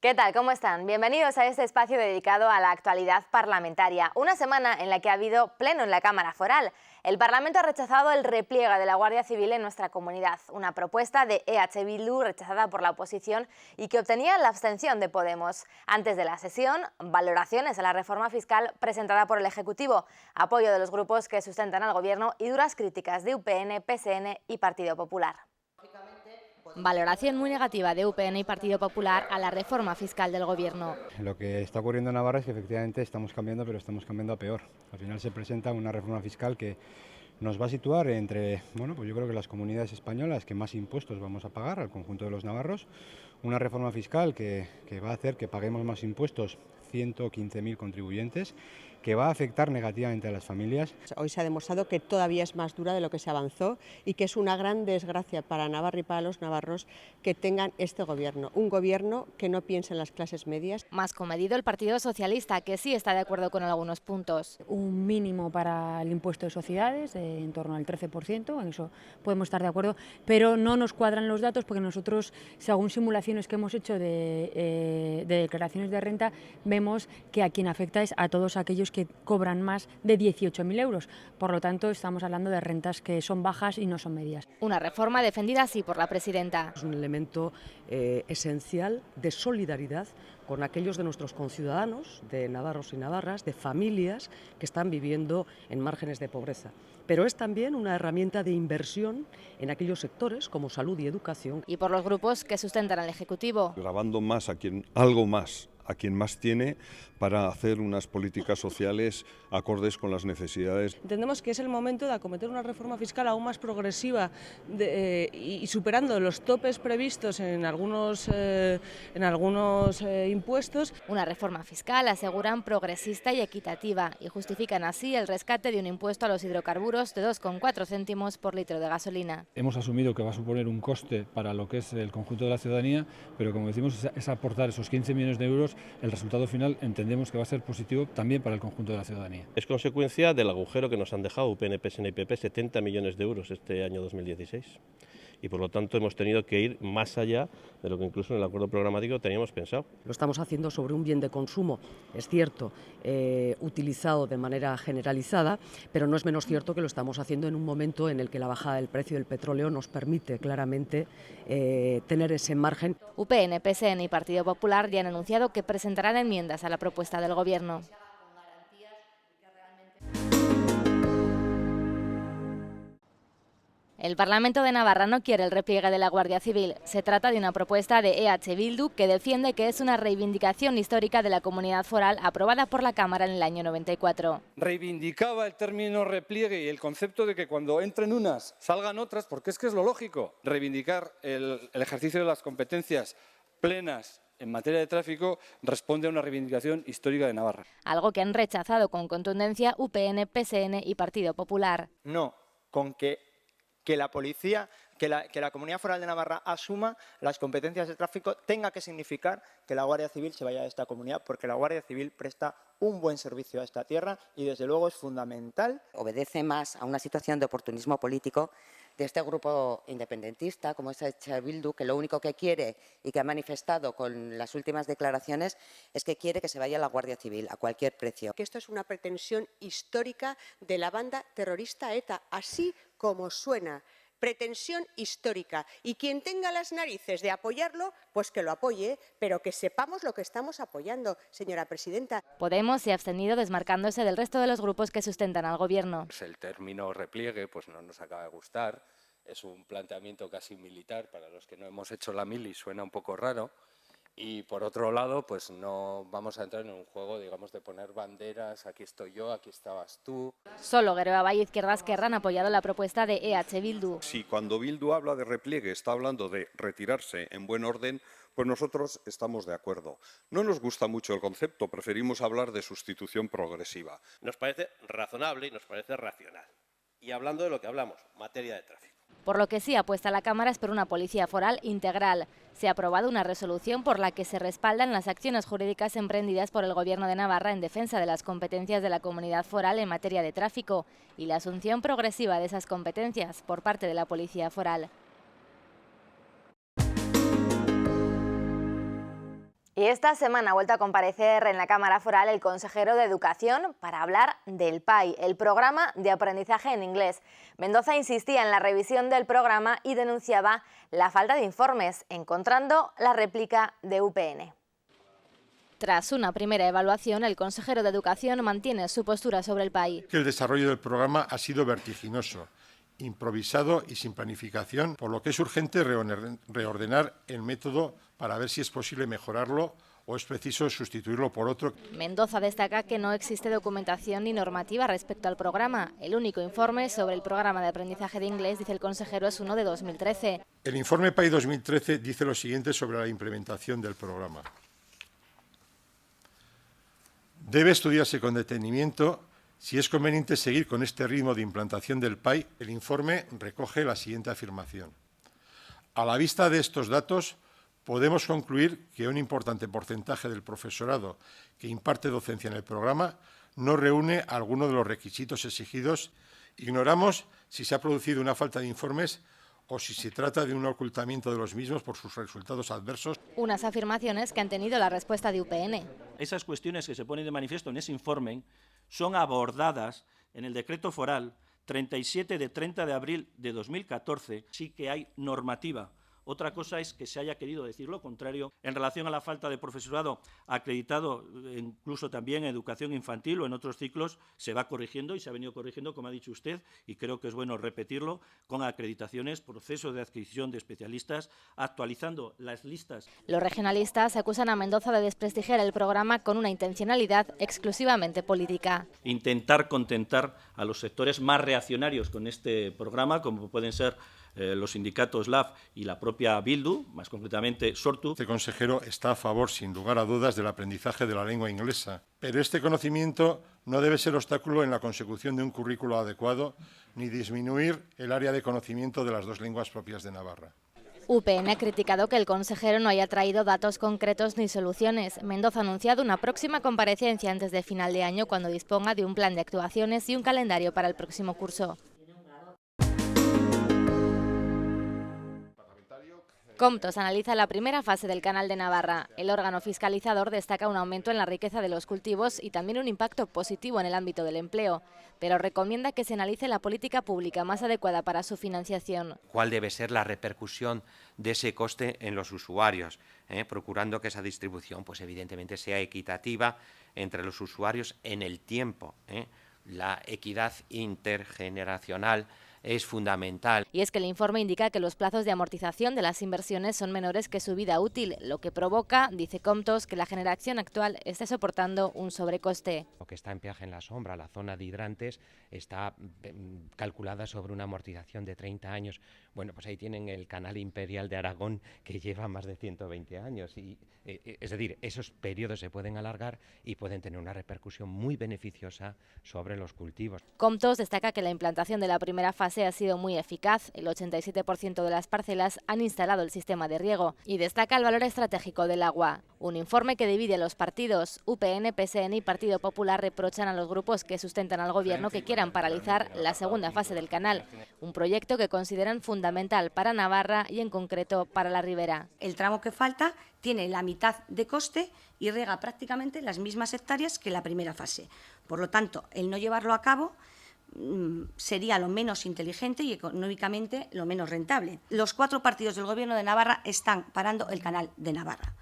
¿Qué tal? ¿Cómo están? Bienvenidos a este espacio dedicado a la actualidad parlamentaria. Una semana en la que ha habido pleno en la Cámara Foral. El Parlamento ha rechazado el repliegue de la Guardia Civil en nuestra comunidad, una propuesta de EH Bildu rechazada por la oposición y que obtenía la abstención de Podemos. Antes de la sesión, valoraciones a la reforma fiscal presentada por el Ejecutivo, apoyo de los grupos que sustentan al Gobierno y duras críticas de UPN, PSN y Partido Popular. Valoración muy negativa de UPN y Partido Popular a la reforma fiscal del Gobierno. Lo que está ocurriendo en Navarra es que efectivamente estamos cambiando, pero estamos cambiando a peor. Al final se presenta una reforma fiscal que nos va a situar entre, pues yo creo que las comunidades españolas que más impuestos vamos a pagar al conjunto de los navarros. Una reforma fiscal que va a hacer que paguemos más impuestos, 115.000 contribuyentes, que va a afectar negativamente a las familias. Hoy se ha demostrado que todavía es más dura de lo que se avanzó y que es una gran desgracia para Navarra y para los navarros que tengan este gobierno, un gobierno que no piensa en las clases medias. Más comedido el Partido Socialista, que sí está de acuerdo con algunos puntos. Un mínimo para el impuesto de sociedades, en torno al 13%, en eso podemos estar de acuerdo, pero no nos cuadran los datos porque nosotros, según simulaciones que hemos hecho de declaraciones de renta, vemos que a quien afecta es a todos aquellos que cobran más de 18.000 euros. Por lo tanto, estamos hablando de rentas que son bajas y no son medias. Una reforma defendida así por la presidenta. Es un elemento esencial de solidaridad con aquellos de nuestros conciudadanos, de navarros y navarras, de familias que están viviendo en márgenes de pobreza. Pero es también una herramienta de inversión en aquellos sectores como salud y educación. Y por los grupos que sustentan al Ejecutivo. Grabando más a algo más a quien más tiene para hacer unas políticas sociales acordes con las necesidades. Entendemos que es el momento de acometer una reforma fiscal aún más progresiva y superando los topes previstos en algunos impuestos. Una reforma fiscal, aseguran, progresista y equitativa y justifican así el rescate de un impuesto a los hidrocarburos de 2,4 céntimos por litro de gasolina. Hemos asumido que va a suponer un coste para lo que es el conjunto de la ciudadanía, pero como decimos es aportar esos 15 millones de euros. El resultado final entendemos que va a ser positivo también para el conjunto de la ciudadanía. Es consecuencia del agujero que nos han dejado UPN, PSN y PP, 70 millones de euros este año 2016. Y por lo tanto hemos tenido que ir más allá de lo que incluso en el acuerdo programático teníamos pensado. Lo estamos haciendo sobre un bien de consumo, es cierto, utilizado de manera generalizada, pero no es menos cierto que lo estamos haciendo en un momento en el que la bajada del precio del petróleo nos permite claramente tener ese margen. UPN, PSN y Partido Popular ya han anunciado que presentarán enmiendas a la propuesta del Gobierno. El Parlamento de Navarra no quiere el repliegue de la Guardia Civil. Se trata de una propuesta de EH Bildu que defiende que es una reivindicación histórica de la comunidad foral aprobada por la Cámara en el año 94. Reivindicaba el término repliegue y el concepto de que cuando entren unas salgan otras, porque es que es lo lógico. Reivindicar el ejercicio de las competencias plenas en materia de tráfico responde a una reivindicación histórica de Navarra. Algo que han rechazado con contundencia UPN, PSN y Partido Popular. No, con que la policía, que la Comunidad Foral de Navarra asuma las competencias de tráfico tenga que significar que la Guardia Civil se vaya de esta comunidad, porque la Guardia Civil presta un buen servicio a esta tierra y desde luego es fundamental. Obedece más a una situación de oportunismo político de este grupo independentista, como es EH Bildu, que lo único que quiere y que ha manifestado con las últimas declaraciones es que quiere que se vaya la Guardia Civil a cualquier precio. Que esto es una pretensión histórica de la banda terrorista ETA, así como suena. Pretensión histórica, y quien tenga las narices de apoyarlo, pues que lo apoye, pero que sepamos lo que estamos apoyando, señora presidenta. Podemos se ha abstenido desmarcándose del resto de los grupos que sustentan al Gobierno. El término repliegue pues no nos acaba de gustar, es un planteamiento casi militar, para los que no hemos hecho la mili suena un poco raro. Y por otro lado, pues no vamos a entrar en un juego, digamos, de poner banderas, aquí estoy yo, aquí estabas tú. Solo Geroa y Izquierda Esquerra han apoyado la propuesta de EH Bildu. Si cuando Bildu habla de repliegue está hablando de retirarse en buen orden, pues nosotros estamos de acuerdo. No nos gusta mucho el concepto, preferimos hablar de sustitución progresiva. Nos parece razonable y nos parece racional. Y hablando de lo que hablamos, materia de tráfico. Por lo que sí apuesta la Cámara es por una policía foral integral. Se ha aprobado una resolución por la que se respaldan las acciones jurídicas emprendidas por el Gobierno de Navarra en defensa de las competencias de la comunidad foral en materia de tráfico y la asunción progresiva de esas competencias por parte de la policía foral. Y esta semana ha vuelto a comparecer en la Cámara Foral el consejero de Educación para hablar del PAI, el programa de aprendizaje en inglés. Mendoza insistía en la revisión del programa y denunciaba la falta de informes, encontrando la réplica de UPN. Tras una primera evaluación, el consejero de Educación mantiene su postura sobre el PAI. El desarrollo del programa ha sido vertiginoso, improvisado y sin planificación, por lo que es urgente reordenar el método para ver si es posible mejorarlo o es preciso sustituirlo por otro. Mendoza destaca que no existe documentación ni normativa respecto al programa. El único informe sobre el programa de aprendizaje de inglés, dice el consejero, es uno de 2013. El informe PAI 2013 dice lo siguiente sobre la implementación del programa. Debe estudiarse con detenimiento si es conveniente seguir con este ritmo de implantación del PAI. El informe recoge la siguiente afirmación. A la vista de estos datos, podemos concluir que un importante porcentaje del profesorado que imparte docencia en el programa no reúne alguno de los requisitos exigidos. Ignoramos si se ha producido una falta de informes o si se trata de un ocultamiento de los mismos por sus resultados adversos. Unas afirmaciones que han tenido la respuesta de UPN. Esas cuestiones que se ponen de manifiesto en ese informe son abordadas en el decreto foral 37 de 30 de abril de 2014. Sí que hay normativa. Otra cosa es que se haya querido decir lo contrario en relación a la falta de profesorado acreditado, incluso también en educación infantil o en otros ciclos. Se va corrigiendo y se ha venido corrigiendo, como ha dicho usted, y creo que es bueno repetirlo, con acreditaciones, procesos de adquisición de especialistas, actualizando las listas. Los regionalistas acusan a Mendoza de desprestigiar el programa con una intencionalidad exclusivamente política. Intentar contentar a los sectores más reaccionarios con este programa, como pueden ser los sindicatos LAF y la propia Bildu, más concretamente Sortu. Este consejero está a favor, sin lugar a dudas, del aprendizaje de la lengua inglesa, pero este conocimiento no debe ser obstáculo en la consecución de un currículo adecuado ni disminuir el área de conocimiento de las dos lenguas propias de Navarra. UPN ha criticado que el consejero no haya traído datos concretos ni soluciones. Mendoza ha anunciado una próxima comparecencia antes de final de año, cuando disponga de un plan de actuaciones y un calendario para el próximo curso. Comptos analiza la primera fase del Canal de Navarra. El órgano fiscalizador destaca un aumento en la riqueza de los cultivos y también un impacto positivo en el ámbito del empleo, pero recomienda que se analice la política pública más adecuada para su financiación. ¿Cuál debe ser la repercusión de ese coste en los usuarios? Procurando que esa distribución, pues evidentemente, sea equitativa entre los usuarios en el tiempo. La equidad intergeneracional es fundamental. Y es que el informe indica que los plazos de amortización de las inversiones son menores que su vida útil, lo que provoca, dice Comptos, que la generación actual esté soportando un sobrecoste. Lo que está en Peaje en la Sombra, la zona de hidrantes, está calculada sobre una amortización de 30 años. Bueno, pues ahí tienen el Canal Imperial de Aragón, que lleva más de 120 años. Y, es decir, esos periodos se pueden alargar y pueden tener una repercusión muy beneficiosa sobre los cultivos. Comptos destaca que la implantación de la primera fase ha sido muy eficaz. El 87% de las parcelas han instalado el sistema de riego y destaca el valor estratégico del agua. Un informe que divide a los partidos. UPN, PSN y Partido Popular reprochan a los grupos que sustentan al gobierno que quieran paralizar la segunda fase del canal, un proyecto que consideran fundamental para Navarra y en concreto para la Ribera. El tramo que falta tiene la mitad de coste y riega prácticamente las mismas hectáreas que la primera fase. Por lo tanto, el no llevarlo a cabo sería lo menos inteligente y económicamente lo menos rentable. Los 4 partidos del Gobierno de Navarra están parando el Canal de Navarra.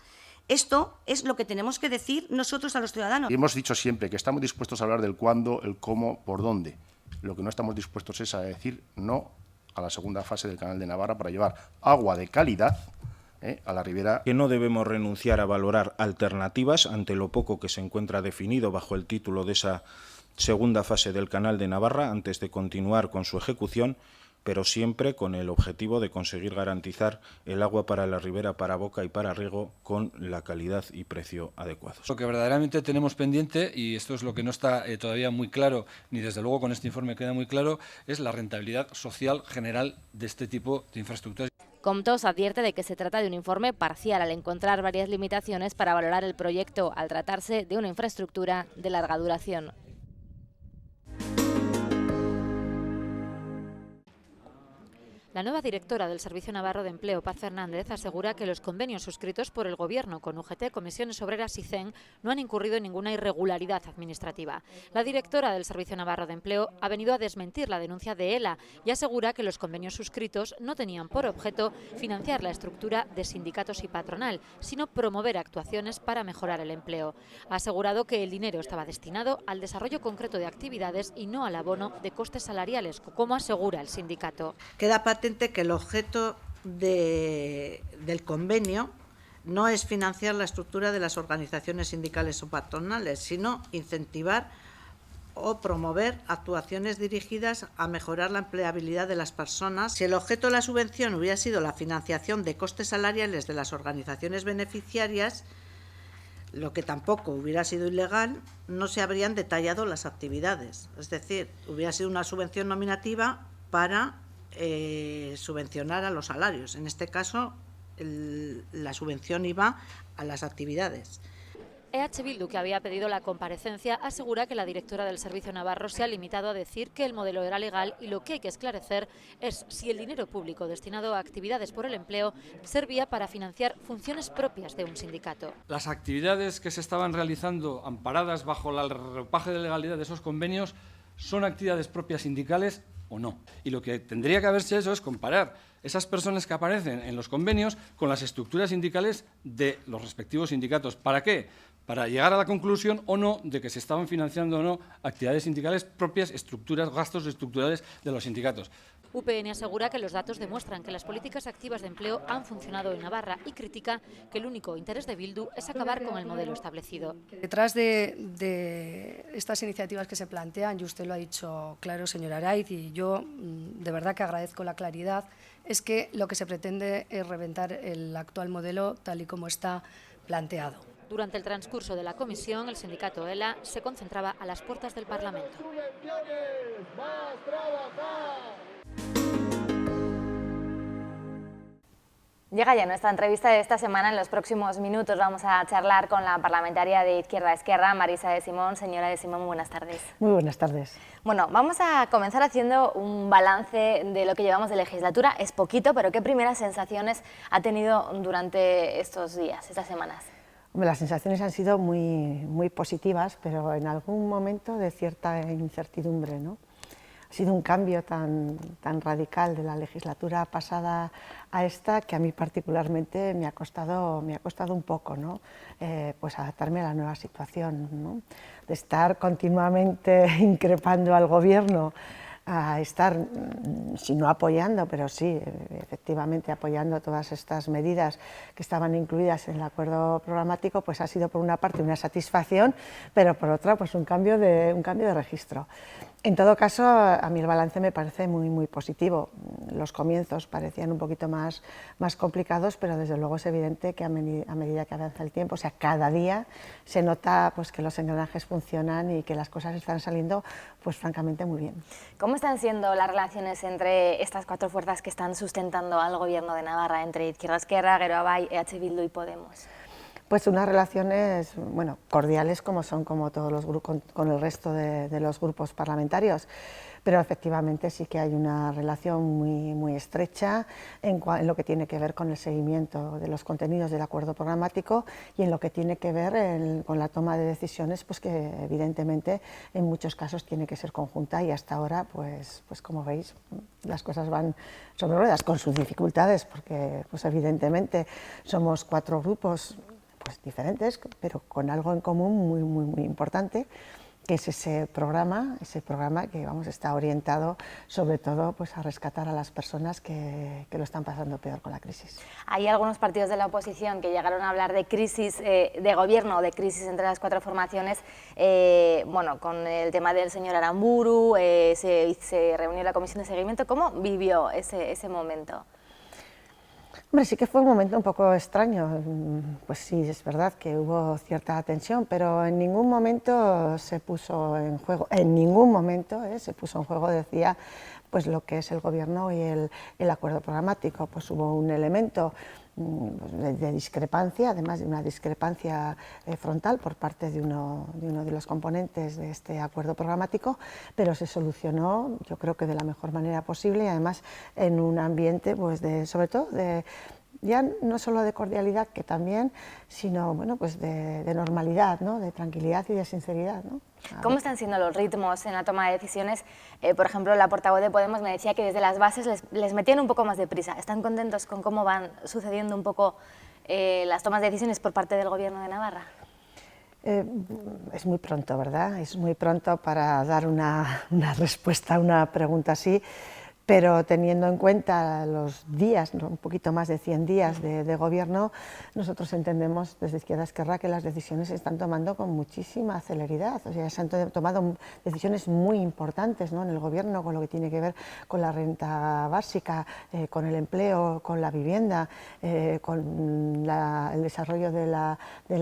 Esto es lo que tenemos que decir nosotros a los ciudadanos. Y hemos dicho siempre que estamos dispuestos a hablar del cuándo, el cómo, por dónde. Lo que no estamos dispuestos es a decir no a la segunda fase del Canal de Navarra para llevar agua de calidad a la ribera. Que no debemos renunciar a valorar alternativas ante lo poco que se encuentra definido bajo el título de esa segunda fase del Canal de Navarra antes de continuar con su ejecución, pero siempre con el objetivo de conseguir garantizar el agua para la ribera, para boca y para riego con la calidad y precio adecuados. Lo que verdaderamente tenemos pendiente, y esto es lo que no está todavía muy claro, ni desde luego con este informe queda muy claro, es la rentabilidad social general de este tipo de infraestructuras. Comptos advierte de que se trata de un informe parcial al encontrar varias limitaciones para valorar el proyecto al tratarse de una infraestructura de larga duración. La nueva directora del Servicio Navarro de Empleo, Paz Fernández, asegura que los convenios suscritos por el Gobierno con UGT, Comisiones Obreras y CEN no han incurrido en ninguna irregularidad administrativa. La directora del Servicio Navarro de Empleo ha venido a desmentir la denuncia de ELA y asegura que los convenios suscritos no tenían por objeto financiar la estructura de sindicatos y patronal, sino promover actuaciones para mejorar el empleo. Ha asegurado que el dinero estaba destinado al desarrollo concreto de actividades y no al abono de costes salariales, como asegura el sindicato. Queda patente que el objeto del convenio no es financiar la estructura de las organizaciones sindicales o patronales, sino incentivar o promover actuaciones dirigidas a mejorar la empleabilidad de las personas. Si el objeto de la subvención hubiera sido la financiación de costes salariales de las organizaciones beneficiarias, lo que tampoco hubiera sido ilegal, no se habrían detallado las actividades. Es decir, hubiera sido una subvención nominativa para subvencionar a los salarios. En este caso, la subvención iba a las actividades. EH Bildu, que había pedido la comparecencia, asegura que la directora del Servicio Navarro se ha limitado a decir que el modelo era legal y lo que hay que esclarecer es si el dinero público destinado a actividades por el empleo servía para financiar funciones propias de un sindicato. Las actividades que se estaban realizando amparadas bajo el ropaje de legalidad de esos convenios son actividades propias sindicales o no. Y lo que tendría que haberse hecho es comparar esas personas que aparecen en los convenios con las estructuras sindicales de los respectivos sindicatos. ¿Para qué? Para llegar a la conclusión o no de que se estaban financiando o no actividades sindicales propias, estructuras, gastos estructurales de los sindicatos. UPN asegura que los datos demuestran que las políticas activas de empleo han funcionado en Navarra y critica que el único interés de Bildu es acabar con el modelo establecido. Detrás de estas iniciativas que se plantean, y usted lo ha dicho claro, señora Araiz, y yo de verdad que agradezco la claridad, es que lo que se pretende es reventar el actual modelo tal y como está planteado. Durante el transcurso de la comisión, el sindicato ELA se concentraba a las puertas del Parlamento. Llega ya nuestra entrevista de esta semana. En los próximos minutos vamos a charlar con la parlamentaria de Izquierda Esquerra, Marisa de Simón. Señora de Simón, muy buenas tardes. Muy buenas tardes. Bueno, vamos a comenzar haciendo un balance de lo que llevamos de legislatura. Es poquito, pero ¿qué primeras sensaciones ha tenido durante estos días, estas semanas? Las sensaciones han sido muy positivas, pero en algún momento de cierta incertidumbre, ¿no? Ha sido un cambio tan radical de la legislatura pasada a esta que a mí particularmente me ha costado un poco, ¿no? Pues adaptarme a la nueva situación, ¿no? De estar continuamente increpando al gobierno, a estar, si no apoyando, pero sí, efectivamente apoyando todas estas medidas que estaban incluidas en el acuerdo programático, pues ha sido por una parte una satisfacción, pero por otra pues un cambio de registro. En todo caso, a mí el balance me parece muy positivo. Los comienzos parecían un poquito más complicados, pero desde luego es evidente que a medida que avanza el tiempo, o sea, cada día se nota pues, que los engranajes funcionan y que las cosas están saliendo pues francamente muy bien. ¿Cómo están siendo las relaciones entre estas cuatro fuerzas que están sustentando al gobierno de Navarra, entre Izquierda Esquerra, Geroabay, EH Bildu y Podemos? Pues unas relaciones cordiales como todos los grupos, con el resto de los grupos parlamentarios, pero efectivamente sí que hay una relación muy estrecha en lo que tiene que ver con el seguimiento de los contenidos del acuerdo programático y en lo que tiene que ver con la toma de decisiones, pues que evidentemente en muchos casos tiene que ser conjunta y hasta ahora pues como veis las cosas van sobre ruedas con sus dificultades porque pues evidentemente somos cuatro grupos pues diferentes, pero con algo en común muy importante, que es ese programa que está orientado sobre todo pues, a rescatar a las personas que lo están pasando peor con la crisis. Hay algunos partidos de la oposición que llegaron a hablar de crisis de gobierno, de crisis entre las cuatro formaciones, con el tema del señor Aramburu, se reunió la comisión de seguimiento. ¿Cómo vivió ese momento? Hombre, sí que fue un momento un poco extraño, pues sí, es verdad que hubo cierta tensión, pero en ningún momento se puso en juego, se puso en juego, decía, pues lo que es el gobierno y el acuerdo programático. Pues hubo un elemento de discrepancia, además de una discrepancia frontal por parte de uno de los componentes de este acuerdo programático, pero se solucionó, yo creo que de la mejor manera posible, y además en un ambiente, pues sobre todo ya no solo de cordialidad, que también, sino bueno, pues de normalidad, ¿no? De tranquilidad y de sinceridad, ¿no? ¿Cómo están siendo los ritmos en la toma de decisiones? Por ejemplo, la portavoz de Podemos me decía que desde las bases les metían un poco más de prisa. ¿Están contentos con cómo van sucediendo un poco las tomas de decisiones por parte del Gobierno de Navarra? Es muy pronto, ¿verdad? Es muy pronto para dar una respuesta a una pregunta así, pero teniendo en cuenta los días, un poquito más de 100 días de gobierno, nosotros entendemos desde Izquierda Esquerra que las decisiones se están tomando con muchísima celeridad. O sea, se han tomado decisiones muy importantes, ¿no?, en el gobierno, con lo que tiene que ver con la renta básica, con el empleo, con la vivienda, con el desarrollo de la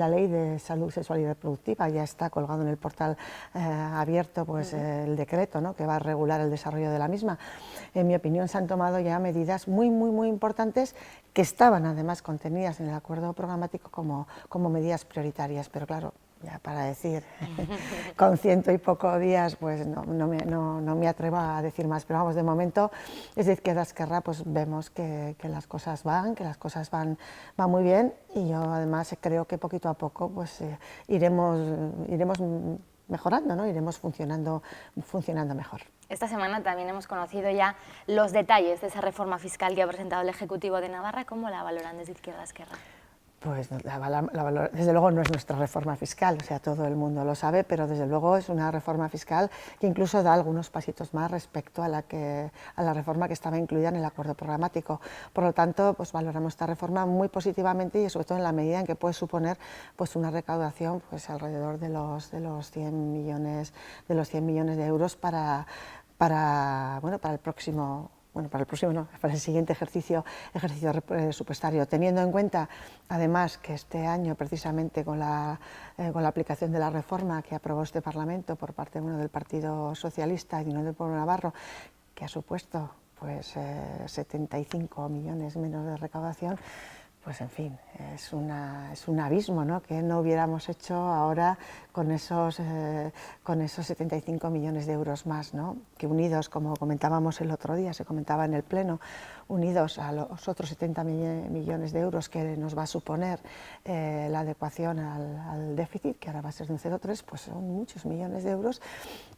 ley de salud sexual y reproductiva. Ya está colgado en el portal abierto, pues, el decreto, ¿no?, que va a regular el desarrollo de la misma. En mi opinión, se han tomado ya medidas muy importantes que estaban además contenidas en el acuerdo programático como medidas prioritarias, pero claro, ya para decir con 100 y poco días, pues no me atrevo a decir más, pero vamos, de momento desde Izquierda Esquerra pues vemos que las cosas van muy bien, y yo además creo que poquito a poco pues iremos mejorando, ¿no? Iremos funcionando mejor. Esta semana también hemos conocido ya los detalles de esa reforma fiscal que ha presentado el Ejecutivo de Navarra. ¿Cómo la valoran desde Izquierda Esquerra? Pues desde luego no es nuestra reforma fiscal, o sea, todo el mundo lo sabe, pero desde luego es una reforma fiscal que incluso da algunos pasitos más respecto a la reforma que estaba incluida en el acuerdo programático. Por lo tanto, pues valoramos esta reforma muy positivamente, y sobre todo en la medida en que puede suponer pues una recaudación pues alrededor de los 100 millones de euros para el siguiente ejercicio presupuestario, teniendo en cuenta además que este año, precisamente con la aplicación de la reforma que aprobó este Parlamento por parte del Partido Socialista y del Pueblo Navarro, que ha supuesto pues 75 millones menos de recaudación, pues en fin, es un abismo, ¿no?, que no hubiéramos hecho ahora con esos 75 millones de euros más, ¿no?, que unidos, como comentábamos el otro día, se comentaba en el Pleno, unidos a los otros 70 millones de euros que nos va a suponer la adecuación al déficit, que ahora va a ser de un 0,3, pues son muchos millones de euros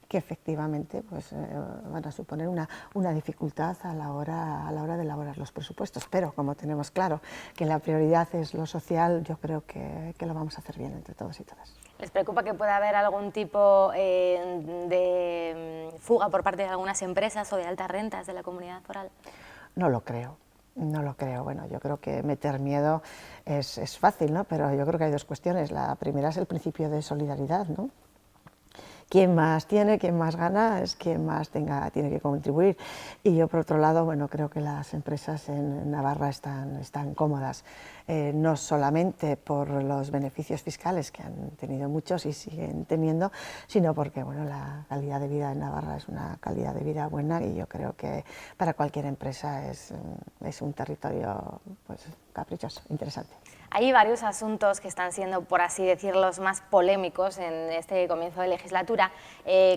que efectivamente pues, van a suponer una dificultad a la hora de elaborar los presupuestos. Pero como tenemos claro que la prioridad es lo social, yo creo que lo vamos a hacer bien entre todos y todas. ¿Les preocupa que pueda haber algún tipo de fuga por parte de algunas empresas o de altas rentas de la comunidad foral? No lo creo. Bueno, yo creo que meter miedo es fácil, ¿no?, pero yo creo que hay dos cuestiones. La primera es el principio de solidaridad, ¿no? Quien más tiene, quien más gana, es quien más tiene que contribuir. Y yo, por otro lado, bueno, creo que las empresas en Navarra están cómodas, no solamente por los beneficios fiscales, que han tenido muchos y siguen teniendo, sino porque bueno, la calidad de vida en Navarra es una calidad de vida buena, y yo creo que para cualquier empresa es un territorio pues, caprichoso, interesante. Hay varios asuntos que están siendo, por así decirlo, los más polémicos en este comienzo de legislatura,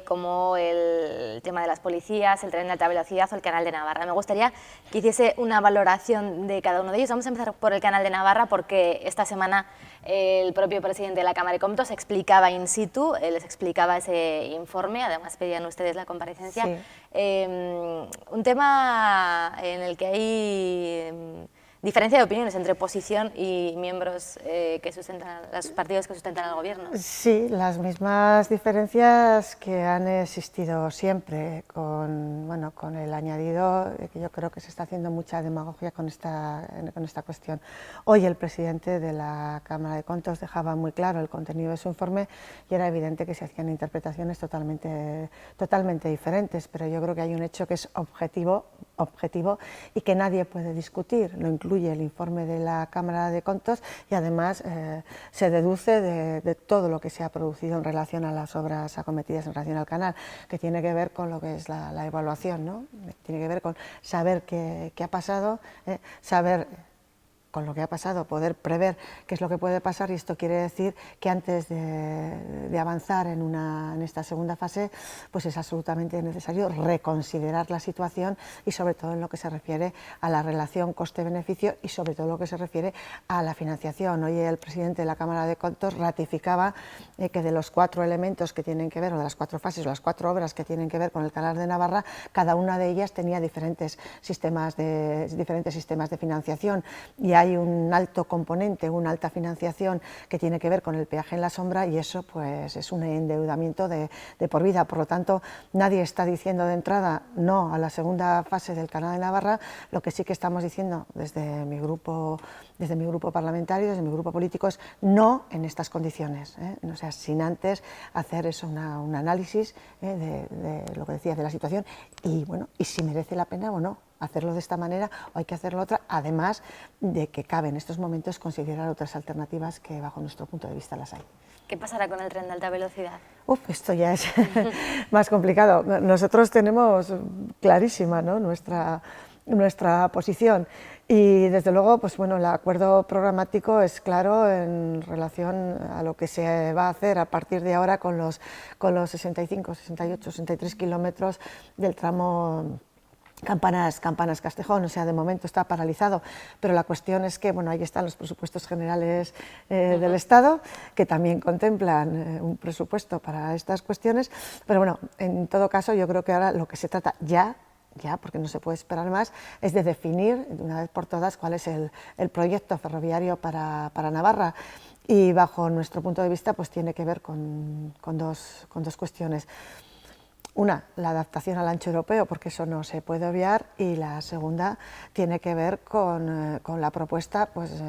como el tema de las policías, el tren de alta velocidad o el canal de Navarra. Me gustaría que hiciese una valoración de cada uno de ellos. Vamos a empezar por el canal de Navarra, porque esta semana el propio presidente de la Cámara de Comptos explicaba in situ, les explicaba ese informe, además pedían ustedes la comparecencia. Sí. Un tema en el que hay diferencia de opiniones entre oposición y miembros que sustentan, los partidos que sustentan al gobierno. Sí, las mismas diferencias que han existido siempre, con el añadido de que yo creo que se está haciendo mucha demagogia con esta cuestión. Hoy el presidente de la Cámara de Comptos dejaba muy claro el contenido de su informe, y era evidente que se hacían interpretaciones totalmente diferentes, pero yo creo que hay un hecho que es objetivo y que nadie puede discutir. Lo incluye el informe de la Cámara de Comptos, y además se deduce de todo lo que se ha producido en relación a las obras acometidas en relación al canal, que tiene que ver con lo que es la evaluación, ¿no? Tiene que ver con saber qué ha pasado, saber con lo que ha pasado, poder prever qué es lo que puede pasar, y esto quiere decir que antes de avanzar en esta segunda fase, pues es absolutamente necesario reconsiderar la situación y sobre todo en lo que se refiere a la relación coste-beneficio y sobre todo lo que se refiere a la financiación. Hoy el presidente de la Cámara de Cuentos ratificaba que de los 4 elementos que tienen que ver, o de las 4 fases, o las 4 obras que tienen que ver con el Canal de Navarra, cada una de ellas tenía diferentes sistemas de financiación, y hay un alto componente, una alta financiación que tiene que ver con el peaje en la sombra, y eso pues es un endeudamiento de por vida. Por lo tanto, nadie está diciendo de entrada no a la segunda fase del Canal de Navarra. Lo que sí que estamos diciendo desde mi grupo parlamentario, desde mi grupo político, es no en estas condiciones, o sea, sin antes hacer eso, un análisis de lo que decía, de la situación, y bueno, y si merece la pena o no hacerlo de esta manera o hay que hacerlo de otra, además de que cabe en estos momentos considerar otras alternativas que bajo nuestro punto de vista las hay. ¿Qué pasará con el tren de alta velocidad? Esto ya es más complicado. Nosotros tenemos clarísima, ¿no?, nuestra posición, y desde luego pues bueno, el acuerdo programático es claro en relación a lo que se va a hacer a partir de ahora con los 65, 68, 63 kilómetros del tramo Campanas-Castejón. O sea, de momento está paralizado, pero la cuestión es que, bueno, ahí están los presupuestos generales del Estado, que también contemplan un presupuesto para estas cuestiones, pero bueno, en todo caso yo creo que ahora lo que se trata ya, porque no se puede esperar más, es de definir de una vez por todas cuál es el proyecto ferroviario para Navarra, y bajo nuestro punto de vista pues tiene que ver con dos cuestiones. Una, la adaptación al ancho europeo, porque eso no se puede obviar, y la segunda tiene que ver con la propuesta pues,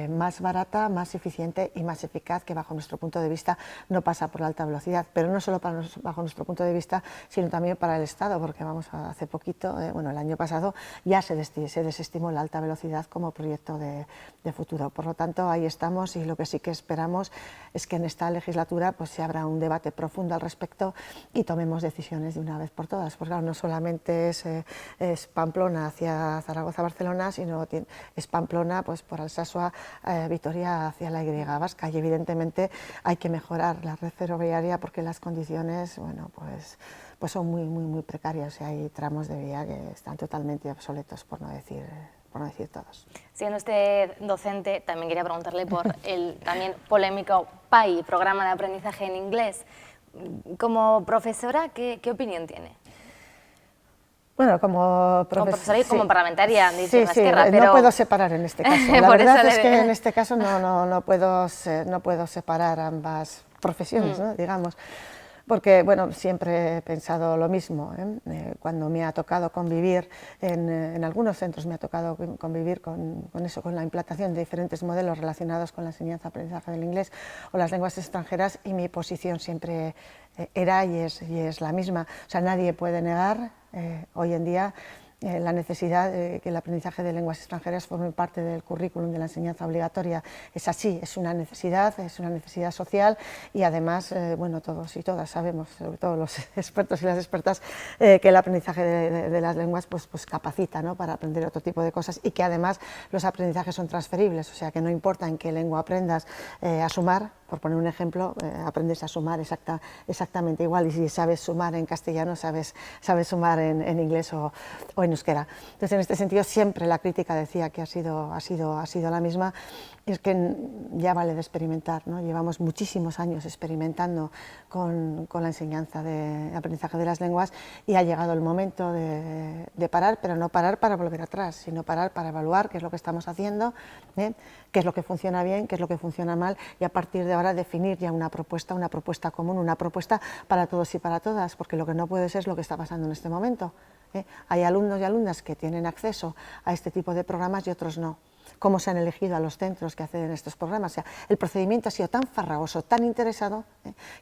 más barata, más eficiente y más eficaz, que bajo nuestro punto de vista no pasa por la alta velocidad, pero no solo bajo nuestro punto de vista, sino también para el Estado, porque hace poquito, bueno, el año pasado ya se desestimó la alta velocidad como proyecto de futuro. Por lo tanto, ahí estamos, y lo que sí que esperamos es que en esta legislatura pues, se abra un debate profundo al respecto y tomemos decisiones de una vez por todas, porque claro, no solamente es Pamplona hacia Zaragoza-Barcelona, sino es Pamplona pues, por Alsasua, Vitoria hacia la Y vasca, y evidentemente hay que mejorar la red ferroviaria porque las condiciones, bueno, pues son muy precarias, y hay tramos de vía que están totalmente obsoletos, por no decir todos. Siendo usted docente, también quería preguntarle por el también polémico PAI, Programa de Aprendizaje en Inglés. Como profesora, ¿qué opinión tiene? Bueno, como profesora y como parlamentaria, sí, pero no puedo separar en este caso. La verdad es que en este caso no puedo separar ambas profesiones, ¿no?, digamos. Porque, bueno, siempre he pensado lo mismo, cuando me ha tocado convivir, en algunos centros me ha tocado convivir con la implantación de diferentes modelos relacionados con la enseñanza-aprendizaje del inglés o las lenguas extranjeras, y mi posición siempre era y es la misma. O sea, nadie puede negar hoy en día la necesidad de que el aprendizaje de lenguas extranjeras forme parte del currículum de la enseñanza obligatoria. Es así, es una necesidad social, y además, bueno, todos y todas sabemos, sobre todo los expertos y las expertas, que el aprendizaje de las lenguas pues capacita, ¿no?, para aprender otro tipo de cosas, y que además los aprendizajes son transferibles, o sea que no importa en qué lengua aprendas a sumar. Por poner un ejemplo, aprendes a sumar exactamente igual, y si sabes sumar en castellano, sabes sumar en inglés o en euskera. Entonces, en este sentido, siempre la crítica decía que ha sido la misma, y es que ya vale de experimentar, ¿no? Llevamos muchísimos años experimentando con la enseñanza de aprendizaje de las lenguas, y ha llegado el momento de parar, pero no parar para volver atrás, sino parar para evaluar qué es lo que estamos haciendo, qué es lo que funciona bien, qué es lo que funciona mal, y a partir de ahora definir ya una propuesta común, una propuesta para todos y para todas, porque lo que no puede ser es lo que está pasando en este momento. Hay alumnos y alumnas que tienen acceso a este tipo de programas y otros no. ¿Cómo se han elegido a los centros que acceden a estos programas? O sea, el procedimiento ha sido tan farragoso, tan interesado,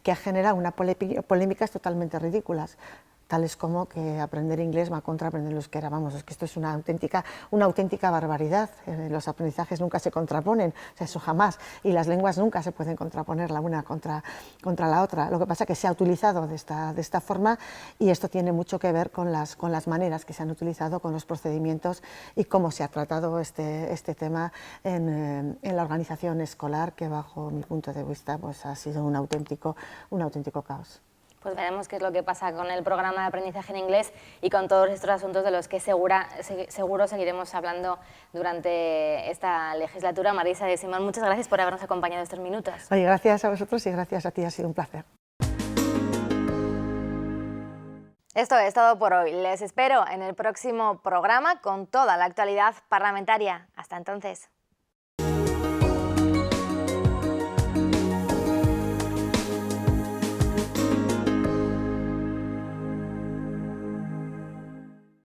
que ha generado unas polémicas totalmente ridículas. tales como que aprender inglés va contra aprender euskera. Vamos, es que esto es una auténtica barbaridad. Los aprendizajes nunca se contraponen, o sea, eso jamás, y las lenguas nunca se pueden contraponer la una contra la otra. Lo que pasa es que se ha utilizado de esta forma, y esto tiene mucho que ver con las maneras que se han utilizado, con los procedimientos y cómo se ha tratado este tema en la organización escolar, que bajo mi punto de vista pues ha sido un auténtico caos. Pues veremos qué es lo que pasa con el programa de aprendizaje en inglés y con todos estos asuntos de los que seguro seguiremos hablando durante esta legislatura. Marisa de Simón, muchas gracias por habernos acompañado estos minutos. Oye, gracias a vosotros y gracias a ti, ha sido un placer. Esto es todo por hoy. Les espero en el próximo programa con toda la actualidad parlamentaria. Hasta entonces.